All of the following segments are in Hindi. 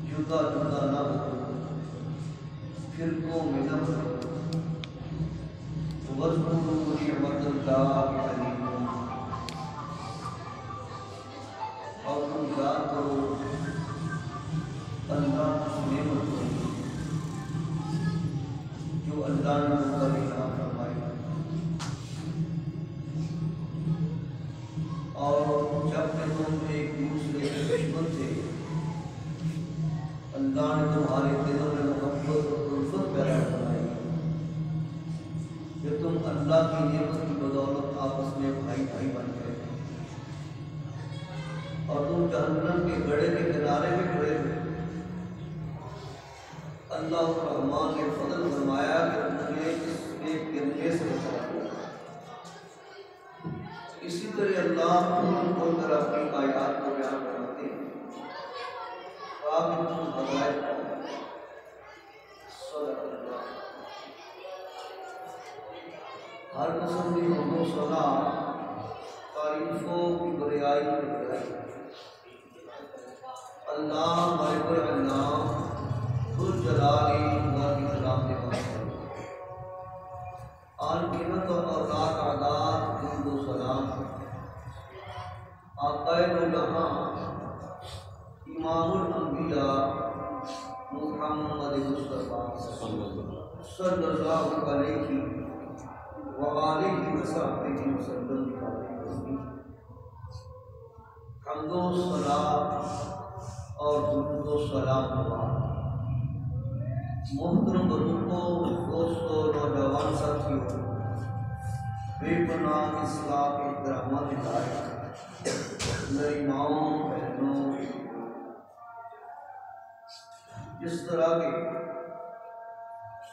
जुदा जुदा न हो, फिरकों में न हो, वज़्कुरू निअमतल्लाहि अलैकुम, और तुम याद करो अल्लाह की नेमत को जो अल्लाह ने तुम पर इनाम फरमाई। और जब तक तुम एक दूसरे के दुश्मन थे, अल्लाह ने तुम्हारे दिलों में मोहब्बत और उल्फत पैदा कराई। जब तुम अल्लाह की नेमत की बदौलत आपस में भाई भाई बन गए और तुम जहन्नम के गड्ढे के किनारे में खड़े हुए, अल्लाह रहमान ने फजल फरमाया कि तुम्हें इसके गिरने से बचाया। इसी तरह अल्लाह को तरह अपनी आयात को बयान करते हैं। हर किस्म की हमदो सना तारीफों की बड़ाई की बड़ाई अल्लाह मालिकुल अन्नाम जुल जलाली व इकराम के पास आल कीमत और लाख आदात दुरूद व सलाम आक़ाए दो जहां इमामुल अंबिया मुहम्मद मुस्तफ़ा सल्लल्लाहु अलैहि व आलिहि वसहबिहि वसल्लम की हम्दो सलात और दुरूद व सलाम के बाद मोहतरम बुजुर्गों, दोस्तों, नौजवान साथियों, बेपनाह इस्लाम के रहमत लायक मेरी माओं, बहनों, जिस तरह के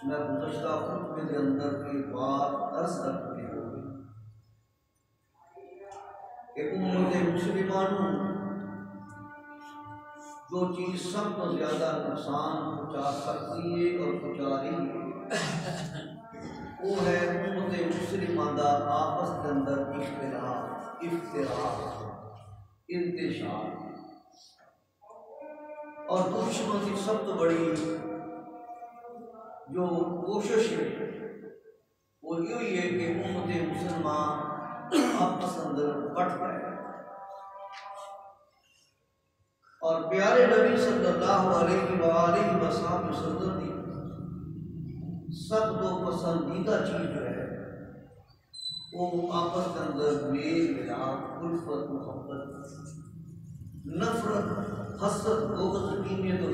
मैं गुज़श्ता खुतबे के अंदर की बात अर्ज कर चुके होंगे कि उम्मत मुसलमानों जो चीज़ सबको ज़्यादा नुकसान पहुँचा सकती है और पहुँचा रही है वो है उम्मत मुसलमान का आपस के अंदर इख्तिलाफ, इफ्तिराक, इंतशार। और दुश्मन की सबसे बड़ी जो कोशिश है वो यही है कि उम्मत मुसलमान आपस अंदर बट जाए। और प्यारे नबी सल्लल्लाहु अलैहि वसल्लम की सब तो पसंदीदा चीज जो है वो आपस के अंदर मेल मिलाप, उल्फत, मोहब्बत, नफरत, हसद, बुग़्ज़, कीने तो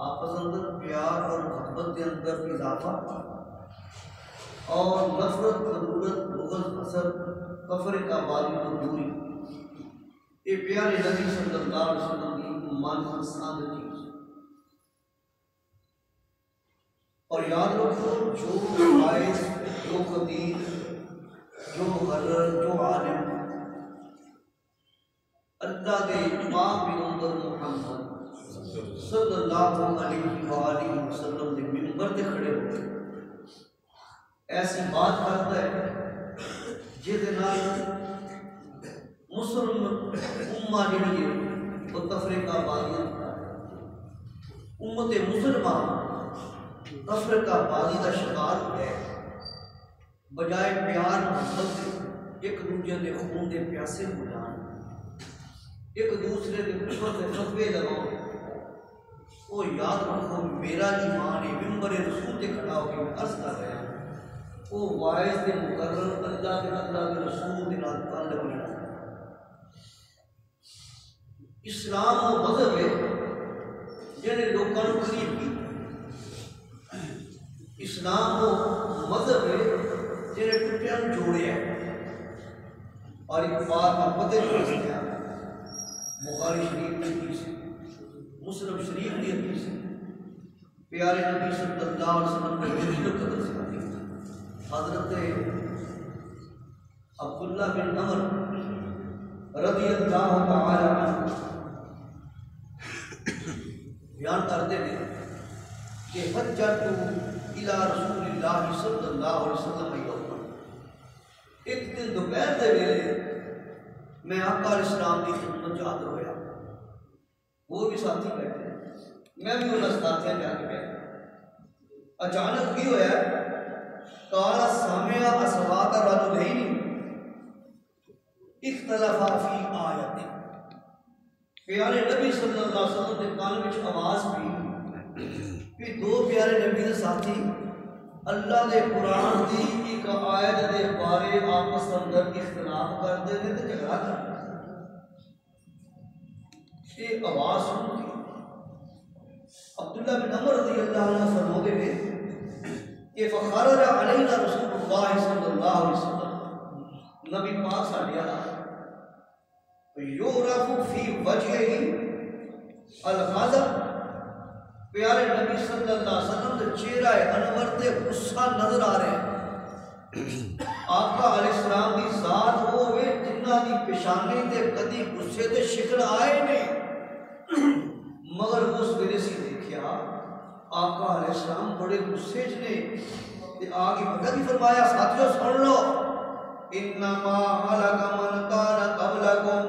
आपस अंदर प्यार और मोहब्बत के अंदर इजाफा और नफरत, ज़रूरत, बुग़्ज़, हसद, कफर का वाली और दूरी, ये प्यारे नबी सल्लल्लाहु अलैहि वसल्लम की मनपसंद चीज। और याद रखो जो वाइज, जो खतीब, जो मुक़र्रर, जो आलिम अल्लाह के इमाम पैगंबर मुहम्मद सल्लल्लाहु अलैहि वसल्लम के मिंबर पे खड़े होकर ऐसी बात करता है जिसके नाल मुस्लिम उम्मा जी वो तफरीका बाजी, उम्मत मुसलमान तफरीका बाजी का शिकार है। बजाय प्यार मोहब्बत एक दूसरे के खून के प्यासे हो जान, एक दूसरे के कुफर के फतवे लगाओ। वो याद रखो मेरा ईमान है मिंबर रसूल से खड़ा होकर मैं अर्ज कर रहा हूँ वो वाइज के मुकर्रर अल्लाह के रसूल के नाल ताल्लुक नहीं। इस्लाम वो मजहब है जिन्हें लोगों को करीब किया। इस्लाम वो मजहब है जिन्हें टुटिया जोड़िया। और एक बात आप पता ही बुखारी शरीफ की हदीस, मुस्लिम शरीफ की हदीस, प्यारे नबी सल्लल्लाहु अलैहि वसल्लम ने जलील कदर से हजरत अब्दुल्लाह बिन अमर रज़ियल्लाहु तआला बयान करते हैं कि हज्जतु इला रसूलिल्लाह सल्लल्लाहु अलैहि वसल्लम, एक दिन दोपहर के वेले मैं आका इस्लाम की खिदमत च हाज़र होया। वो भी साथी बैठे, मैं भी उन्होंने साथियों जाके बैठा। अचानक की होया, काला सामिया असवात रजुलैनी इख्तलफा फी आयतिन। प्यारे नबी सल्लल्लाहु अलैहि वसल्लम के कान में आवाज़ पई कि दो प्यारे नबी के साथी अल्लाह के कुरान की एक आयत के बारे आपस अंदर इख्तलाफ करते हैं तो झगड़ा करते। ये आवाज़ सुन के अब्दुल्लाह बिन उमर रज़ियल्लाहु अन्हु फरमाते हैं कि फ़ख़रज अलैना रसूलुल्लाह सल्लल्लाहु अलैहि वसल्लम, नबी पाक साढ़े आला युरफ़ु फ़ी वजहिही अल-ग़ज़ब। प्यारे नबी सल्लल्लाहु अलैहि वसल्लम के चेहरा अनवर ते गुस्सा नजर आ रहे हैं। आका अलैहिस्सलाम की ज़ात वो वे जिन्हां दी पेशानी ते कदी गुस्से ते शिकन आए नहीं, मगर उस वेले से देखिया आका अलैहिस्सलाम बड़े गुस्से च ने ते आगे पता की फरमाया, साथियों सुन लो, इन्नमा हलका मन काना क़ब्लकुम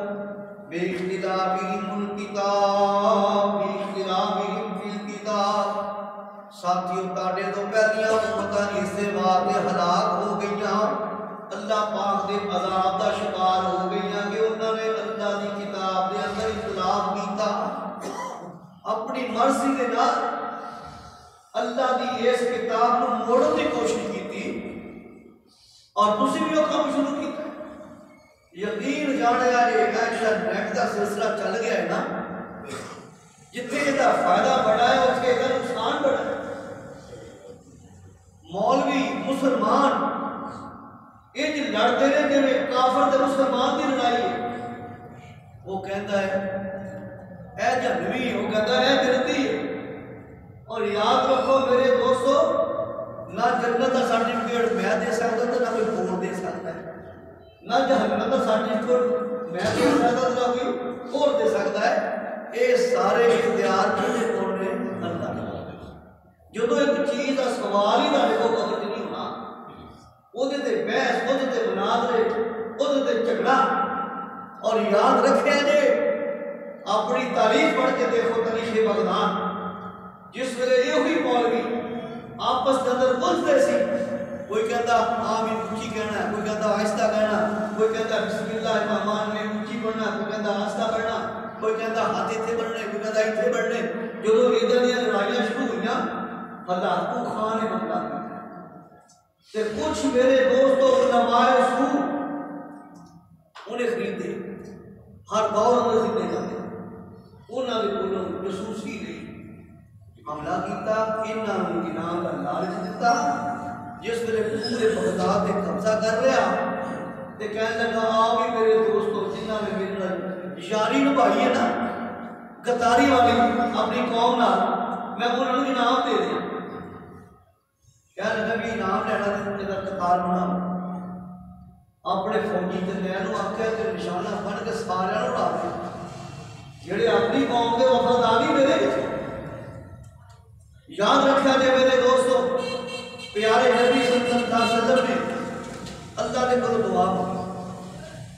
बिइख्तिलाफिहिमुल किताब बिइख्तिलाफिहिम फिल किताब। साथियों ताड़े तो पहलियां उम्मतां इसे वास्ते हलाक हो गईयां, अल्लाह पाक दे अजाब दा शिकार हो गईयां कि उन्होंने अल्लाह दी किताब दे अंदर इख्तिलाफ कीता, अपनी मर्जी दे नाल अल्लाह दी इस किताब नूं मोड़न दी कोशिश की और तुसीं भी वो काम शुरू किया। यकीन जाने वाले जो नेट का सिलसिला चल गया है ना, जिथे इसका फायदा बड़ा है उसके इसका नुकसान बड़ा है। मौलवी मुसलमान इंज लड़ते रहे जिवें काफर ते मुसलमान की लड़ाई है। वो कहता है ऐ जहनवी, वो कहता है बिरती है। और याद रखो मेरे दोस्तों, ना जन्नत का सर्टिफिकेट मैं दे सकता तो ना कोई बोर्ड दे सकता है, ना जहन्नम का सर्टिफिकेट मैं दे सकता तो ना कोई और दे सकता है। ये सारे इख्तियार किहदे कोल ने? अल्लाह ने। जो एक चीज़ का सवाल ही ना देखो कबर च नहीं होना, ਉਹਦੇ ਤੇ ਬਹਿਸ, ਉਹਦੇ ਤੇ ਮੁਨਾਜ਼ਰੇ, ਉਹਦੇ ਤੇ ਝਗੜਾ। और याद रखे जे अपनी तारीफ पढ़ के देखो तारीफ बगदाद, जिस वेले ये हुई मौलवी आपस के अंदर बुझते सी, कोई कहता आमीन ऊंची कहना है, कोई कहता आहिस्ता कहना, कोई कहता बिस्मिल्लाह रहमान में ऊंची पढ़ना, कोई कहता आहिस्ता पढ़ना, कोई कहता हाथ इत्थे बढ़ने, कोई कहता इत्थे बढ़ने। जो इधर दी लड़ाइयां शुरू हुई हलाकू खान ने बंदा ते कुछ मेरे दोस्तों उलमाए सू उन्हें खरीदे, हर दौर अंदर जिंदे जाते उन्होंने कोलों जसूसी नहीं हमला किया, इन्होंने इनाम का लालच दिता। जिस वेले पूरे बगदाद से कब्जा कर रहा तो कहने लगा आओ भी मेरे दोस्तों, जिन्होंने मेरे यारी निभाई है ना गद्दारी वाली अपनी कौम ना, मैं उन्होंने इनाम दे दिया। कहने लगा भी इनाम लेना तो कतार बनाओ। अपने फौजी ते मैनू आख्या कि निशाना बन के सारे उड़ा दे, जेड़े अपनी कौम के वफादारी मेरे याद रखा जे मेरे दोस्तों। प्यारे नबी सल्लल्लाहु अलैहि वसल्लम ने अल्लाह के कोल दुआ मंगी,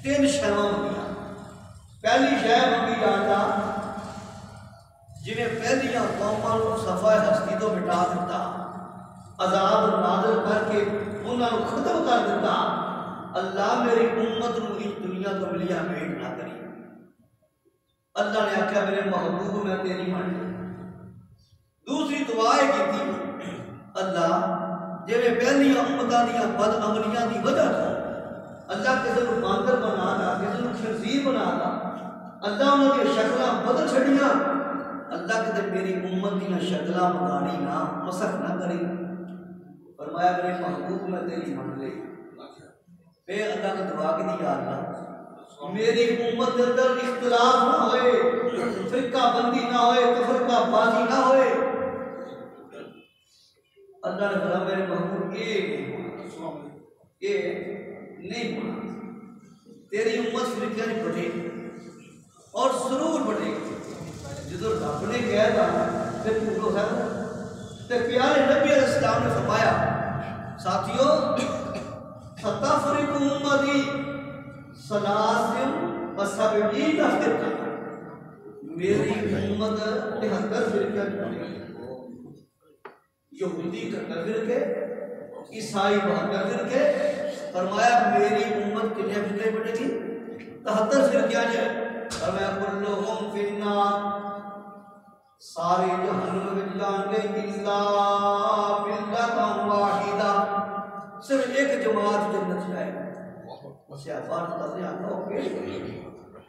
तीन शैवां मंगियां। पहली शै मंगी जाता जिन्हें पहलियां कौमां नूं सफा हस्ती तो मिटा दिता, अजाब नाज़िल करके उन्होंने खत्म कर दिता। अल्लाह मेरी उम्मत नूं इस दुनिया तो मिलिया भेंट ना करी। अल्लाह ने आख्या मेरे महबूब मैं तेरी मान ली। दूसरी दुआ की अल्लाह जिवें पहलियां उम्मतां दियां बदअमलियां की वजह तो अल्लाह किसी को बांदर बना दा, किसी को खंजीर बना दा, अल्लाह उन्होंने शक्लां बदल छड़ियां। अल्लाह कहते मेरी उम्मत दियां शक्लां मकानी ना मसख ना करी। फरमाया मेरे महबूब मैं तेरी मान ली। फिर अल्लाह ने दुआ की अल्लाह मेरी उम्मत के अंदर इख्तिलाफ ना होए, फिरका बंदी ना होए, तफरका बाजी ना होए। अल्लाह ने बोला मेरे महबूब ये नहीं होना, तेरी उम्मत फिरका नहीं बटेगी और जरूर बटेगी। जो रब ने कह दिया फिर झूठ हो सकता। तो प्यारे नबी अलैहिस्सलाम ने फरमाया साथियों सताफरिकु उम्मती सलासिन बसा बेटी दस देता मेरी उम्मत 73 फिरके यहूदी 71 फिरके ईसाई 72 फिरके फरमाया मेरी उम्मत कितने फिरके बनेगी 73 फिरके आ जाए फरमाया कुल्लुहुम फिन्नार सारे जहन्नम में जाएंगे इल्ला मिल्लतन वाहिदा सिर्फ एक जमात जन्नत जाएगी सहाबा ने आखा ओके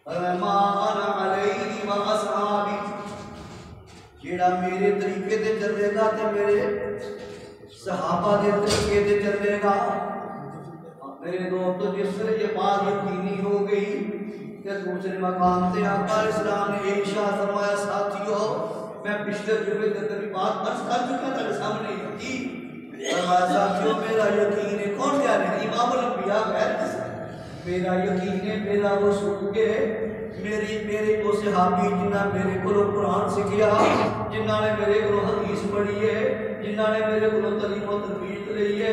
फरमा अना अलैहि व असहाबी जेड़ा मेरे तरीके ते चलेगा ते मेरे सहाबा दे तरीके ते चलेगा मेरे दोस्तों जिस तरह ये बात यकीनी हो गई कि दूसरे मकाम से आका इस्लाम ने इरशाद फरमाया साथियों मैं पिछले जुमे के अंदर बात अर्ज कर चुका था सामने की फरमाया साथियों मेरा यकीन है कौन कह रहे हैं इमाम अल-अंबिया मेरा यकीन है मेरा वो सुन के मेरे को सहाबी जिन्ना मेरे को कुरान सीखिया जिन्ना ने मेरे को हदीस पढ़ी है जिन्ना ने मेरे को तलीम और तरबीयत रही है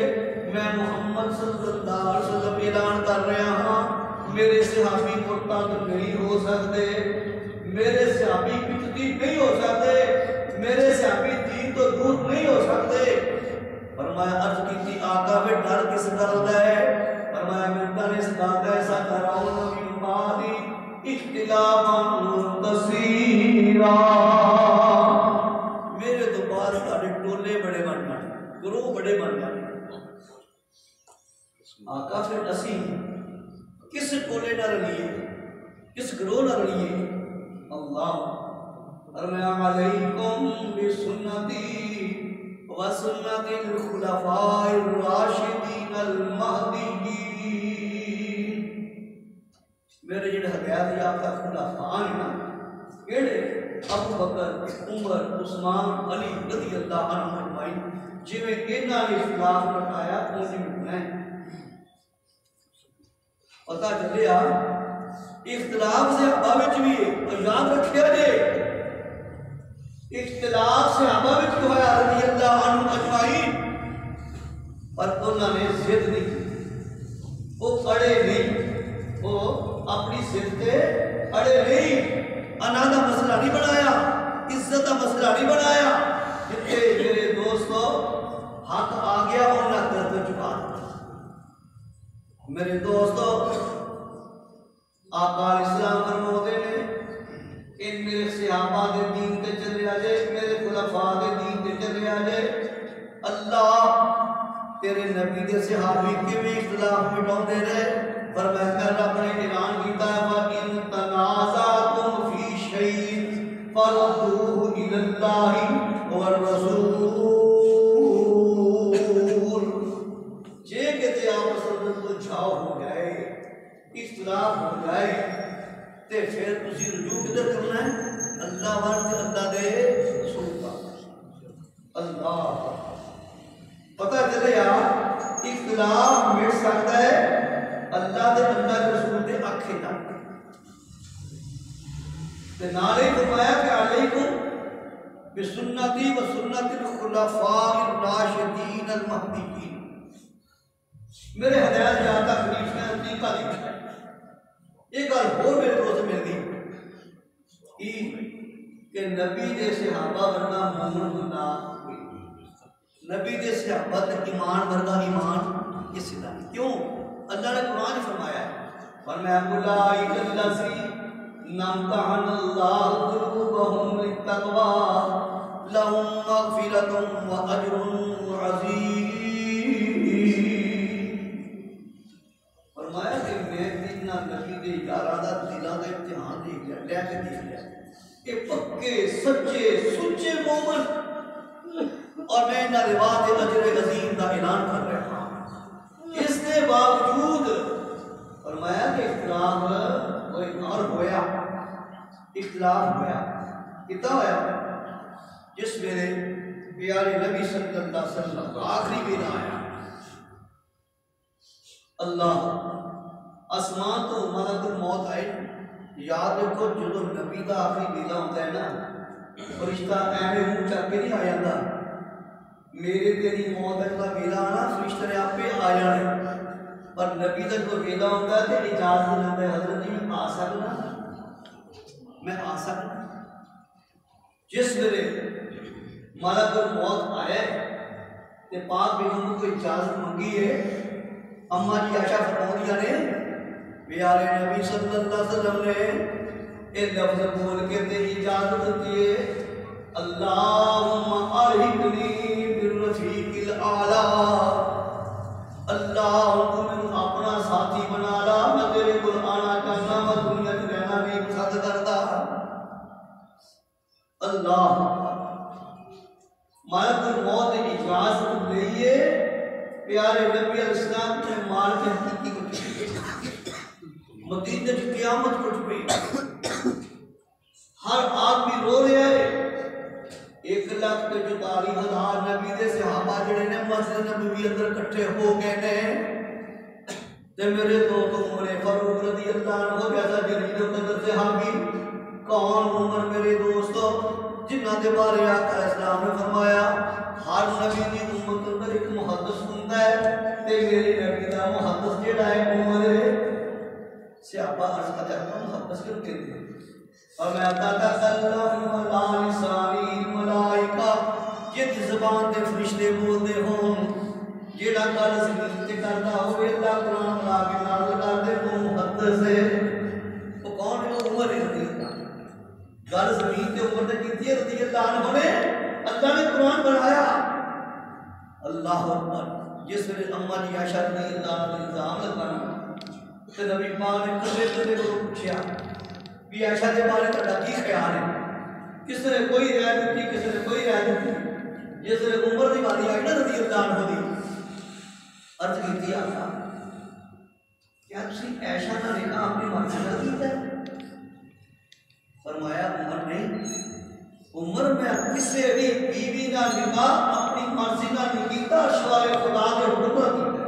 मैं मोहम्मद सल्लल्लाहु अलैहि वसल्लम ऐलान कर रहा हूं मेरे सहाबी मुर्तद नहीं हो सकते मेरे सहाबी बिदती नहीं हो सकते मेरे सहाबी दीन तो दूर नहीं हो सकते फरमाया अर्ज की आका वे डर किस गल दा है फरमाया मैं डर इस गल दा ऐसा कराऊं मिन बादी इख्तिलाफन कसीरा मेरे तो बाद सारे टोले बड़े बन जाने ग्रोह बड़े बन जाने आका फिर असी किस टोले ना रलिए किस ग्रोह ना रलिए अल्लाह फरमाया अलैकुम बिसुन्नती व सुन्नतिल खुलफाइर राशिदीन अल महदीयीन मेरे जेडे हदायत याफ्ता खुलफा हैं ना केड़े अबू बकर उमर उस्मान अली रज़ी अल्लाह अन्हुम अजमाइन जिवें इन्हां ने इख्तिलाफ मटाया उन्हें मिटना है पता चलिया इख्तिलाफ सहाबा विच भी है याद रखिया जे इख्तिलाफ सहाबा विच होया रज़ी अल्लाह अन्हुम अजमाइन पर उन्होंने जिद नहीं की वो अड़े नहीं वो अपनी जिद पे अड़े नहीं अना का मसला नहीं बनाया इज्जत का मसला नहीं बनाया जिथे मेरे दोस्तों हक आ गया उन्होंने दर्द चुका मेरे दोस्तों आका इस्लाम फरमाते ने इन मेरे सहाबा दे दीन ते चले आ जाए मेरे खुलफा दे दीन ते चले आ जाए अल्लाह तेरे नबी दे सहाबी किवें इख्तिलाफ मिटाउंदे रहे फरमाया रब ने ऐलान कीता है वा इन तनाज़ातुम फी शैइन फरद्दूहु इलल्लाहि वर रसूल जे कहते आपस में सुलझाव हो जाए इख्तिलाफ हो जाए ते फिर तुसी रुजू किधर करना है अल्लाह वाल ते अल्लाह दे रसूल पाक अल्लाह पता चले यार इख्तिलाफ मिट सकता है अल्लाह दे अल्लाह दे रसूल दे आखे ना ते नाले फरमाया कि अलैकुम बिसुन्नती व सुन्नतिल खुलफाइर राशिदीन अल महदीयीन मेरे हदायत याफ्ता खलीफा ने तरीका लिखा है एक गल होर मेरे दोस्त मिल गई कि नबी दे सहाबा वर्गा मोमिन ना नबी दे सहाबा ते ईमान वर्गा ईमान किसी दा क्यों अल्लाह ने कुरान फरमाया फरमाया उलाइकल लज़ी नमतहन अल्लाह कुलूबहुम लित्तक़वा लहुम मग़फ़िरतुन व अजरुन अज़ीम फरमाया कि मैं इतना नबी दे यारां दा दिलां दा इम्तिहान देख लिया लैके देख लिया कि पक्के सच्चे सुच्चे मोमिन और मैं इन्हां दे वास्ते अजर अज़ीम दा ऐलान कर रहा हूं इसके बावजूद फरमाया कि इख्तिलाफ कोई और होया इख्तिलाफ होया कितना होया जिस मेरे प्यारे नबी सल्लल्लाहु अलैहि वसल्लम आखिरी वेला आया अल्लाह आसमान तो मलकुल मौत आए याद रखो जो नबी का आखिरी वेला होता है ना फरिश्ता एवं मुंह चक के नहीं आ जाता मेरे तेरी मौत का वेला आना फरिश्ते ने आपे आ जाने पर नबी का जो वेला होता है तो इजाजत लेता है, हजरत जी मैं आ सकना, मैं आ सकना। जिस वेले मलकुल मौत आया ते पाक बेगम को इजाजत मंगी है, अम्मा जी आयशा फरमाउंदियां ने प्यारे नबी सल्लल्लाहु अलैहि वसल्लम ने एक लफ्ज बोल के ते इजाजत दी है, अल्लाहुम्मा अलहिकनी बिर्रफीकिल आला, अल्लाह तू मैनू अपना साथी बना ला, मैं तेरे कोल आना चाहना, मैं दुनिया च रहना नहीं पसंद करता। अल्लाह मलकुल मौत ने इजाजत ली है, प्यारे नबी अलैहिस्सलाम ने मार के हकीकी को मदीने की क़यामत उठ पई, हर आदमी रो रहा है। 1,44,000 नबी दे सहाबा जिहड़े ने मस्जिद नबवी अंदर इकट्ठे हो गए ने, ते मेरे दोस्त उमर फारूक रज़ी अल्लाह अन्हु जैसा जलील कदर सहाबी, कौन उमर मेरे दोस्तों जिन्हां दे बारे आका इस्लाम ने फरमाया हर नबी की उम्मत अंदर एक मुहद्दिस हुंदा है, ते मेरे नबी दा मुहद्दिस जिहड़ा है उमर है। सहाबा अर्ज करते हैं मुहद्दिस क्यों कहते हैं? और मैं तकल्लम ला लिसानी मलाइका, जिस ज़बान ते फरिश्ते बोलदे होन, जेड़ा गल ज़मीन ते करदा होवे अल्लाह कुरान ला के नाज़िल कर दे वो मुहद्दिस है। वो कौन है? उमर रज़ी अल्लाह। गल ज़मीन ते उमर ने कीती है रज़ी अल्लाह अन्हु ने, अल्लाह ने कुरान बनाया। अल्लाह अकबर। जिस वेले अम्मा जी आयशा रज़ी अल्लाह ने इल्जाम लगाया ते नबी पाक ने कदे को पूछा भी आयशा के बारे में तुहाडा की ख्याल है? किसी ने कोई राय दी, किसी ने कोई राय दी। जिस वेले उमर की बारी आई ना रज़ी अल्लाह अन्हु दी, अर्ज की आका क्या तुसी आयशा का निकाह अपनी मर्जी नाल कीता है? फरमाया उमर नहीं, उमर में किसी भी बीवी का निकाह अपनी मर्जी का नहीं कीता, अशवाए खुदा के हुक्म नाल कीता।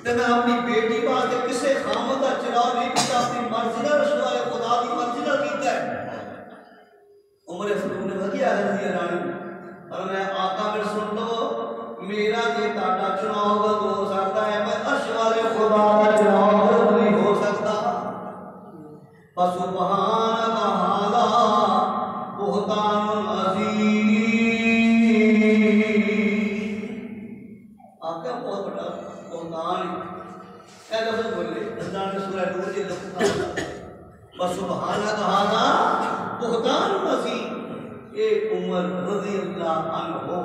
ते मैं अपनी बेटी वास्ते किसी खामद का चिराग नहीं कीता, अपनी मर्जी नाल अशवाए खुदा की मर्जी नाल कीता है। उमर फारूक ने वधिया रज़ी रानी और मैं आका में सुन लो, मेरा जे ताड़ा चुनाव हो सकता है, मैं अशवाए खुदा का चुनाव नहीं हो सकता। सुबहान हादा बुहतानुन अज़ीम। आका बहुत बड़ा बुहतान है, लफ्ज़ बोले अल्लाह ने सूरह नूर के लफ्ज़ सुबहान हादा बुहतानुन अज़ीम। ये उमर रज़ी अल्लाह अन्हु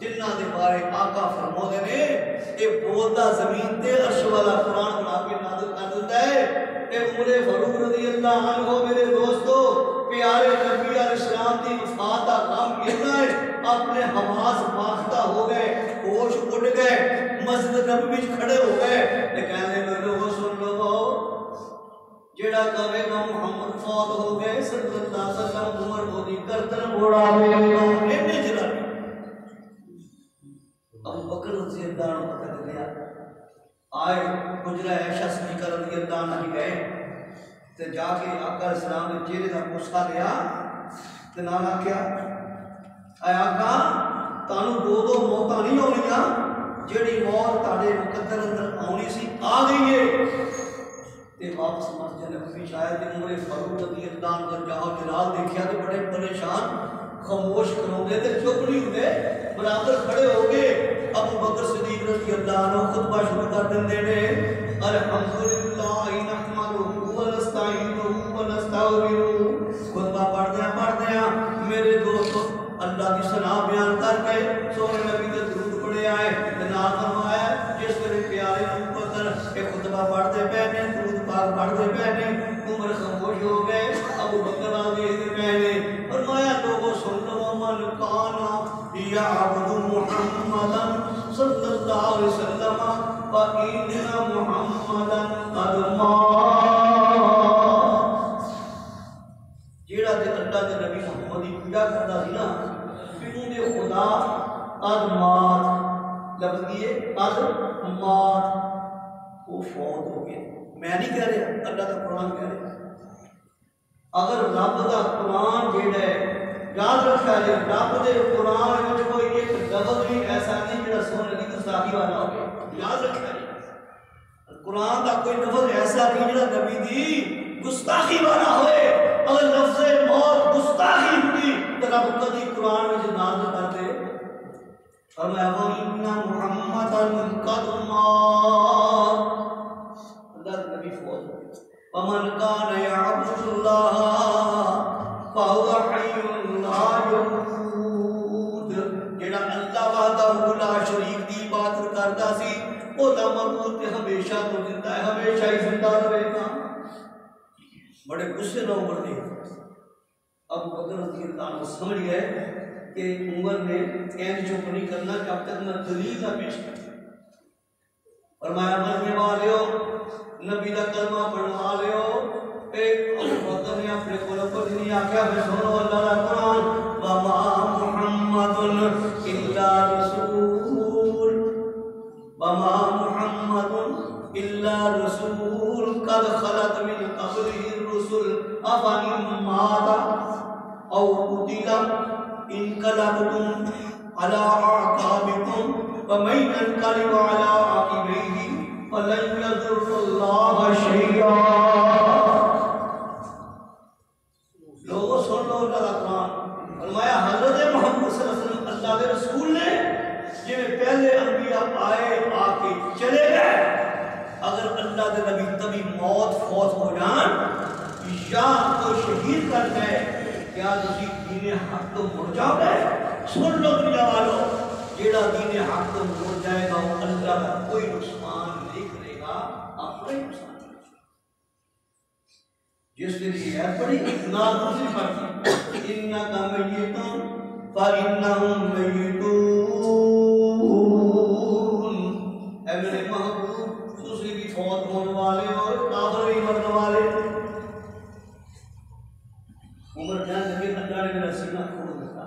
जिन्हां दे बारे आका फरमाते ने ये बोलदा जमीन ते अर्श वाला कुरान बना के नाज़िल कर देता है। ए उमर फारूक रज़ी अल्लाह अन्हु मेरे दोस्तों, प्यारे नबी अलैहिस्सलाम की वफात का काम इतना है, अपने हवास बाख्ता हो गए, होश उड़ गए, मस्जिद नबवी में खड़े हो गए। ते कहने में लोगों सुन लो, जेड़ा कहेगा मोहम्मद फौत हो गए सल्लल्लाहु अलैहि वसल्लम, उमर को दी गर्दन उड़ावे इतने जरा अबू बकर रज़ी अल्लाह अन्हु पकड़ लिया। आए गुजरा ऐशा सिद्दीक़ा रज़ी अल्लाह अन्हा गए ते जाके आका इस्लाम ने चेहरे का गुस्सा लिया ते नाल आख्या ऐ आका तानू दो मौतां नहीं आउणियां, जेड़ी मौत तुहाडे मुकद्दर अंदर आउणी सी आ गई है। ते वापस मस्जिद नबवी आए ते उमर फारूक रज़ी अल्लाह अन्हु जाओ जलाल देखिया ते बड़े परेशान, खामोश खड़ोते थे, चुप नहीं होते, बराबर खड़े हो गए। अबू बकर सिद्दीक रज़ी अल्लाह अन्हु खुतबा शुरू कर देंदे ने, अल्हम्दुलिल्लाह नहमदुहु व नस्तईनुहु व नस्तगफिरुहु। खुतबा पढ़दे मेरे दोस्तों अल्लाह की सना बयान करके सोने नबी दे दुरूद पढ़े आए ते नाल फरमाया जिस मेरे प्यारे अबू बकर के खुतबा पढ़दे पे ने, दुरूद पाक पढ़दे पे ने, उमर खामोश हो गए। अबू बकर नाल देखदे पे ने, फरमाया लोगों सुन लो, मन काना याअबुदु मुहम्मदन सल्लल्लाहु अलैहि वसल्लम व इन्ना मुहम्मदन कद मात। जेड़ा ते अल्लाह दे नबी मुहम्मद की पूजा करदा सी ना, फिर उहदे खुदा कद मात लफ्ज़ कद मात, वो फौत हो गए। मैं नहीं कह रहा, अल्लाह का कुरान कह रहा। अगर रब का कुरान जेड़ा है याद रखा जी रब दे कुरान में कोई एक लफ्ज भी ऐसा नहीं जो सुन ली गुस्ताखी वाला हो गया। याद रखा जी कुरान का कोई लफ्ज ऐसा नहीं जो नबी दी गुस्ताखी वाला होए। अगर लफ्ज मौत गुस्ताखी हुई तो रब कभी कुरान में जो नाज़िल कर दे फरमाया व इन्ना मुहम्मदन कद मात अल्लाह नबी फौज वमन कान यअबुदुल्लाह फहुव हय्युन ला यमूत जेड़ा अल्लाह वहदहु ला शरीक दी इबादत करदा सी ओ दा मौत ते हमेशा तो जिंदा है, हमेशा ही जिंदा रहेगा। बड़े गुस्से न उमर ने अब बकर रज़ी अल्लाह अन्हु समझ गए कि उमर ने कैद चुप नहीं करना जब तक मैं दलील ना पेश कर। फरमाया मरने वाले नबी का कलमा पढ़वा लियो। बकर ने अपने को कुछ नहीं आख्या मैं सुनो अल्लाह का कुरान वमा मुहम्मदुन इल्ला रसूल वमा मुहम्मदुन इल्ला रसूल कद खलत मिन क़ब्लिहि रुसुल अफइन माता औ कुतिला इनकलबतुम अला अक़ाबिकुम व मन यनक़लिब अला अक़िबैहि फलन यज़ुर्रुल्लाह शैआ। लोगों सुन लो अल्लाह का कुरान। फरमाया हज़रत मोहम्मद सल्लल्लाहु अलैहि वसल्लम अल्लाह के रसूल ने जिन्हें पहले अंबिया आए आके चले गए, अगर अल्लाह के नबी तभी मौत फौत हो जान या कोई शहीद कर गए क्या तुसी दीने हक तो मुड़ जाओगे? सुन लो दुनिया वालों, जेड़ा दीने हक तो मुड़ जाएगा वो अल्लाह का कोई नुकसान नहीं करेगा, अपना ही नुकसान करेगा। जिसके लिए है बड़ी ना दूसरी बात इन्ना का मय्यितुन फ इन्नहुम मय्यितून। ऐ मेरे महबूब तुसी भी फौत होने वाले और काफिर भी मरने वाले। उमर जान लगे अल्लाह ने मेरा सीना खोल दिया,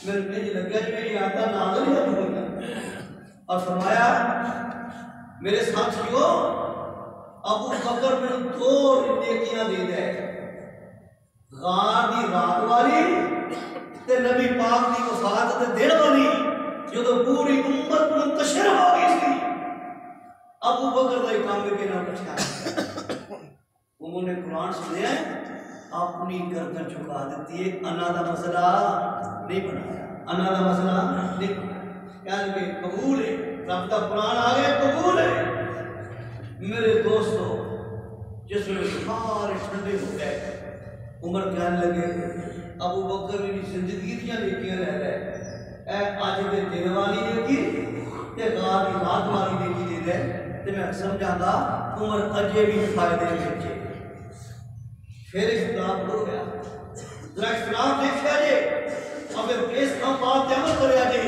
मेरे पेज लग गया कि मेरी आत्मा नाज़िल ही हो गई और फरमाया मेरे साथियों अबू बकर में दो नेकियां दे दे, गार दी रात वाली ते नबी पाक दी वफात ते दिन वाली जो तो पूरी उम्मत मुंतशिर हो गई थी। अबू बकर का काम के नाम रखा उन्होंने कुरान सुने अपनी गर्दन झुका देती है। अना का मसला नहीं बनाया, अना का मसला नहीं बनाया, यानी कबूल है रब का कुरान आ गया कबूल है। मेरे दोस्तों जिसमें सारे ठंडे हो गए उमर कहने लगे अबू बकर मेरी जिंदगी दियां नेकियां रह गए ए अज दे दिन वाली नेकी ते गार दी रात वाली नेकी दे दे ते मैं समझांगा उमर अजे भी फायदे विच। फिर इख्तिलाफ हो गया, जरा इख्तिलाफ देखा जे अब इस काम बात अमल करया जे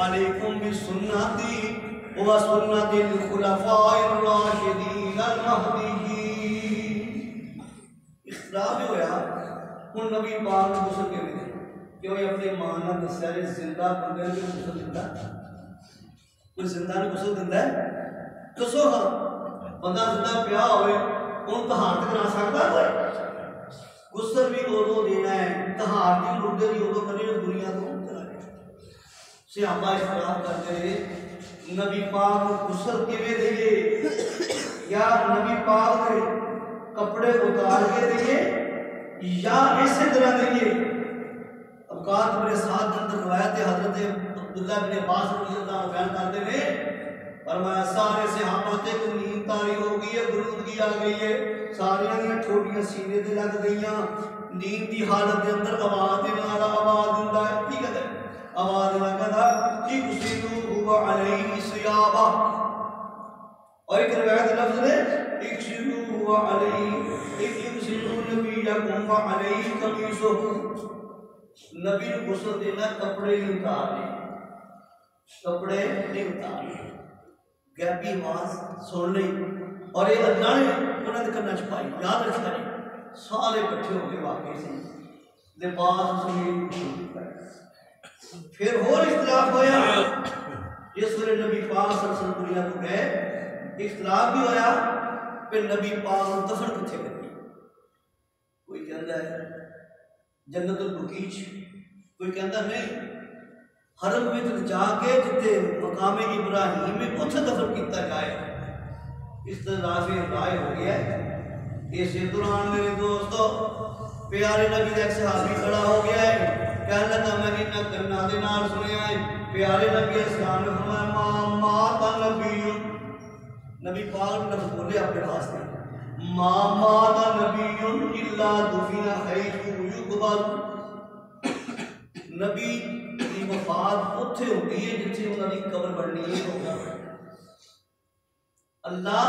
अलैकुम बि सुन्नती व सुन्नतिल खुलफाइर राशिदीन अल महदीयीन। इख्तिलाफ होया हुन नबी पाक ने गुस्ल के क्यों अपने मां ने दस्या जे जिंदा बंदे को गुस्ल दिंदा, कोई जिंदा ने गुस्ल दिंदा है? दसो हां बंदा जिंदा पिया होवे उन तहारत करा सकदा कोई? गुस्ल भी उदों देना है तहारत भी मुर्दे दी उदों करनी दुनिया तो कराए। सहाबा इख्तिलाफ करते रहे नबी पाक गुस्ल किवें देइए या नबी पाक के कपड़े उतार के देइए या इसी तरह देइए। अवकात मेरे साथ अंदर रवायत हजरत अब्दुल्लाह बिन अब्बास रज़ियल्लाहु अन्हु बयान करते हुए फरमाया सारे सहाबा ते नींद तारी हो गई है, गुरूदगी आ गई है, सारियां दी ठोडियां सीने ते लग गईयां। नींद की हालत के अंदर आवाज देने वाला आवाज दिंदा है की कहता है आवाज लगदा कि कुसीलू हुवा अलैहि सियाबा और एक रिवायत लफ्ज है इक्सिलू हुवा अलैहि इक्सिलू नबियकुम व अलैहि कमीसु। नबी ने गुस्ल देना कपड़े नहीं उतारने, कपड़े नहीं उतारने। गैबी आवाज सुन ली और ये अल्लाह ने उन्होंने करना छुपाई। याद रखना नहीं सारे इकट्ठे हो गए वाकई से लिबास फिर होर इख्तिलाफ होया जिस वे नबी पाक सल्लल्लाहु अलैहि दुनिया को गए इख्तिलाफ भी होया कि नबी पाक को दफन किथे करिए। कोई कहता है जन्नतुल बकीच, कोई कहता नहीं हरम में जाके जिते मकाम इब्राहिम में उत्थे दफन किया जाए। इस तरह से राय हो गया। इस दौरान मेरे दोस्तों प्यारे नबी का एक सहाबी खड़ा हो गया है, कहने लगा मैं इन गन्ना दे नाल सुनिया है प्यारे नबी इस्लाम ने फरमाया माता नबी, नबी पाक ने लफ्ज़ बोले अपने वास्ते माता नबी इल्ला दुफिना हैतु युकबल। नबी की वफात उत्थे होती है जिथे उन्होंने कबर बननी है। अल्लाह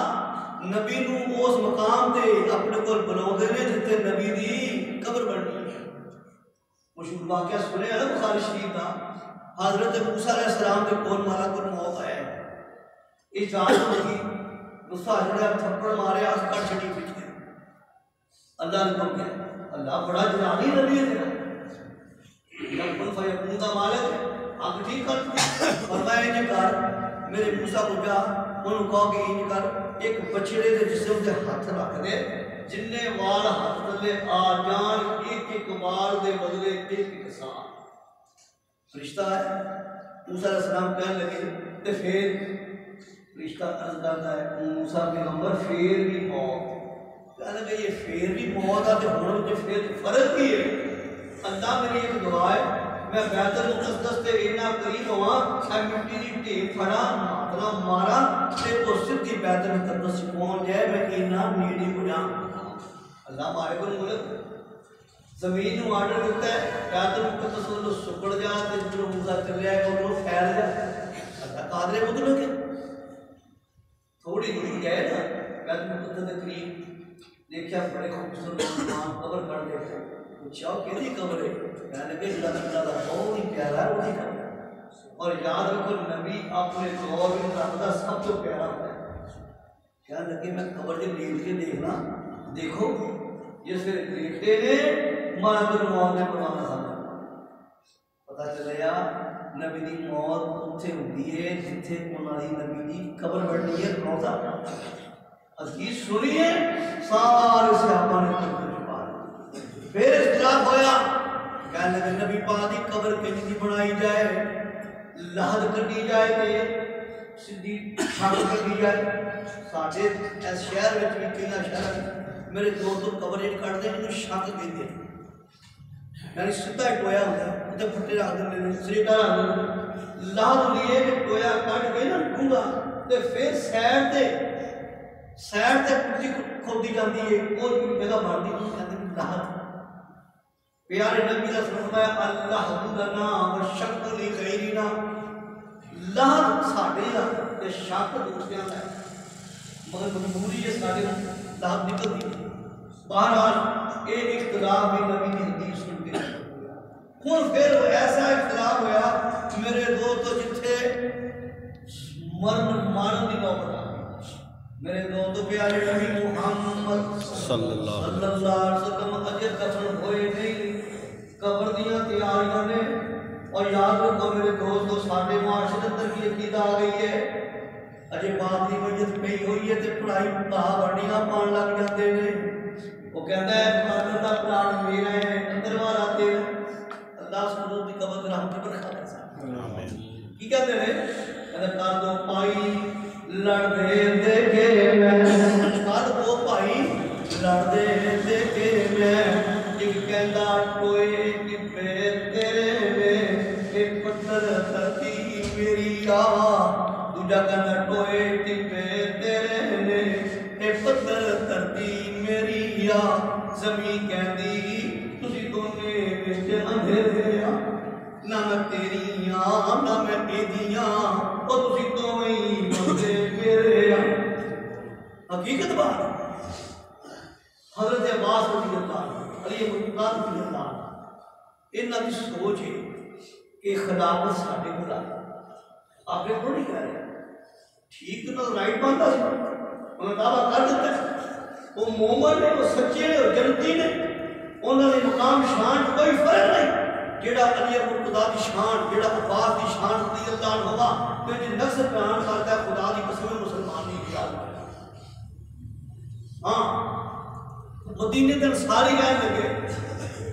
नबी नू उस मकाम ते अपने को बुलाते हैं जिथे नबी की कबर बननी है। मशहूर वाक़या सुने ना बुखारी शरीफ का, हजरत मूसा अलैहिस्सलाम के कोल मलकुल मौत आया, इजाजत होगी गुस्सा जड़ा थप्पड़ मारे कट छड़ी पीछे अल्लाह ने बोल गया। अल्लाह बड़ा जलाली नबी है तेरा फयकून का मालिक आंख ठीक कर फरमाया इंज कर मेरे मूसा को जा उन्होंने कहा कि इंज कर एक बछड़े के जिस्म से हाथ रख दे जिन्ने वाल हाथ थले आ जान एक एक वाल दे बदले एक एक सांप। रिश्ता है मूसा अलैहिस्सलाम कहने लगे तो फिर रिश्ता अर्ज करता है मूसा पैगंबर फिर भी मौत कहने लगे ये फिर भी मौत है तो हुण ते फिर फर्क की है। अल्लाह मेरी एक दुआ है मैं बैतुल मुक़द्दस से इतना करीब हुआ मैं मिट्टी की ढेर फड़ा मातला मारा ते तो सीधी बैतुल मुक़द्दस पहुंच जाए मैं इतना नेड़े हो जा। अल्लाह मारे को बोले जमीन को आर्डर देता है बैतुल मुक़द्दस को सुकड़ जा ते जो मूसा चले आए वो फैल जा। अल्लाह कादरे बुदलो के थोड़ी दूरी गए ना बैतुल मुक़द्दस के करीब देखा बड़े खूबसूरत कब्र कर देखे पूछा कि कब्र है कहने लगे अल्लाह का बहुत ही प्यारा है वही कब्र। और याद रखो नबी अपने दौर में रब का सब तो प्यारा होता है। कहने लगे मैं कब्र के लेट के देखना देखो ये फिर लेटे ने मानव मौत ने परवाना सामने पता चलिया नबी की मौत उत्थे होती है जिथे उन्होंने नबी की कब्र बढ़नी है। रोजा हदीस सुनिए सारे सहाबा ने फिर इख्तिलाफ होया कहने लगे नबी पाक की कब्र किंज बनाई जाए लाहद कटी जाए ते सीधी छत कटी जाए। साडे इस शहर में भी कई शहर मेरे दोस्त कब्र कटते इन्हू छत कहते यानी सीधा टोया होता उत्ते फट्टे रख देंगे सरीटा रख देंगे लाहद लिए कि टोया कट के ना डूंगा तो फिर सैड से कुटी खोदी जाती है वो जगह बनती है कहते लाहद। प्यारे नबी ने फरमाया अल्लाह लना व शक ली गैरिना लाहद साडे दा ते शक दूसरियां दा मगर मजबूरी है साडे लाहद निकलदी बहरहाल एक इख्तिलाफ भी नबी की हदीस सुन के हुण फिर ऐसा इख्तिलाफ होया मेरे दोस्तों जिथे मारन दी नौबत आ मेरे दोस्तों प्यारे नबी मुहम्मद सल्लल्लाहु अलैहि वसल्लम अजे दफन होए नहीं कब्र दियां तैयारियां ने। और याद रखो मेरे दोस्तों साडे माशरे अंदर की अकीदा आ गई है अजे बाप की मैयत पई हुई है तो पढ़ाई भा वड्डियां पान लग जाते हैं। वो कहता है मरने का प्लान मेरा है अंदर वाला तेरा अल्लाह सुनो की कब्र रहमत बरखा आमीन की कहते हैं कहते कर दो पाई लड़दे देखे मैं कर दो भाई लड़दे देखे मैं एक कहता टोए टिप्पे तेरे में एक पत्थर धरती मेरी आ दूजा कहता टोए टिप्पे तेरे में एक पत्थर धरती मेरी आ जमीन कहती तुसी दोने विच अंधेरे आ ना मैं तेरी आ ना मैं एदियां ओ तुसी दोवें ही बंदे मेरे आ। हकीकत बात हजरत अब्बास रज़ियल्लाहु अली मुर्तज़ा रज़ियल्लाहु इन्हां दी सोच है कि खिलाफत साडे कोल आ आपने को नहीं कह रहे ठीक तो राइट बनता सी उन्होंने दावा कर दिता वो मोमन ने वो सच्चे ने और जनती ने उन्होंने मुकाम शान कोई फर्क नहीं जेड़ा अली मुर्तज़ा की शान जेड़ा अब्बास की शान रज़ियल्लाहु अन्हु ते जे नफ्स बयान करता है खुदा की कसम मुसलमान नहीं किया। हाँ मदीने के सारे कहने लगे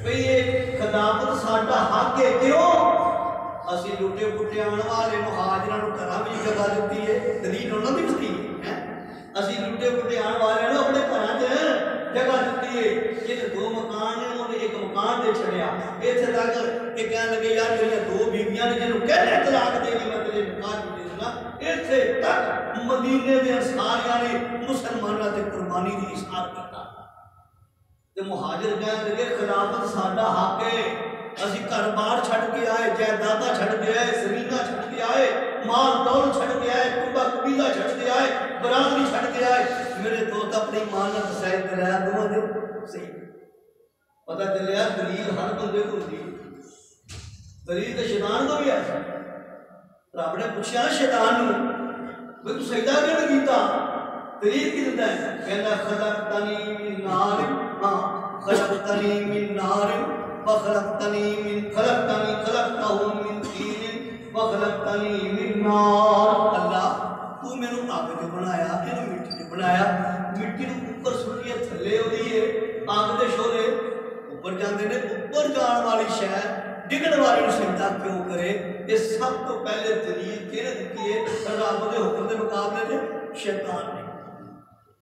भई ये खिलाफत साडा हक है। क्यों? असी लुटे पुटे आने वाले मुहाजिरां नूं घरां विच जगह दित्ती है, दलील उन्हां दी वस्ती है। असी लुटे पुटे आने वाले नूं अपने घरां च जगह दित्ती है। जिहदे दो मकान ने उन्हें एक मकान दे छड़िया। इत्थे तक कि कहण लगे यार मेरियां दो बीवियां ने, जिन्हों कहने तलाक देनी मैं तेरे मकान दे दूंगा। इत्थे तक मदीने दे अंसारियां ने मुसलमानां ते कुर्बानी दी इज़हार कीता। ते मुहाजिर कहण लगे खिलाफत साडा हक है। असी घर बार छड़ के आए, जायदादा छड़ के आए, जमीना छड़ के आए, माल दौल छड़ के आए, कुर्बा कबीला छड़ के आए, बरादरी छड़ के आए। मेरे दोस्त अपनी ईमान नाल फसाए कराया दोवां दे सही। पता चलिया दलील हर बंदे को होंदी, दलील तो शैतान को भी है। रब ने पूछा शैतान नूं भी तू सजदा क्यों नहीं कीता? दलील की दिंदा है? कहंदा खलक़तनी मिन नार, हां खलक़तनी मिन नार वखलक़तनी खलक़तहू मिन तीन वखलक़तनी मिन नार। अल्लाह तू मैनू अग च बनाया, इहनूं मिट्टी च बनाया, मिट्टी नूं ऊपर सुटिए थल्ले होदी है, अग दे शोले ऊपर जाते हैं। ऊपर जाने वाली शै डिगण वाली सजदा क्यों करे? ये सब तो पहले दलील किहने दित्ती है? रब दे हुक्म के मुकाबले में शैतान ने।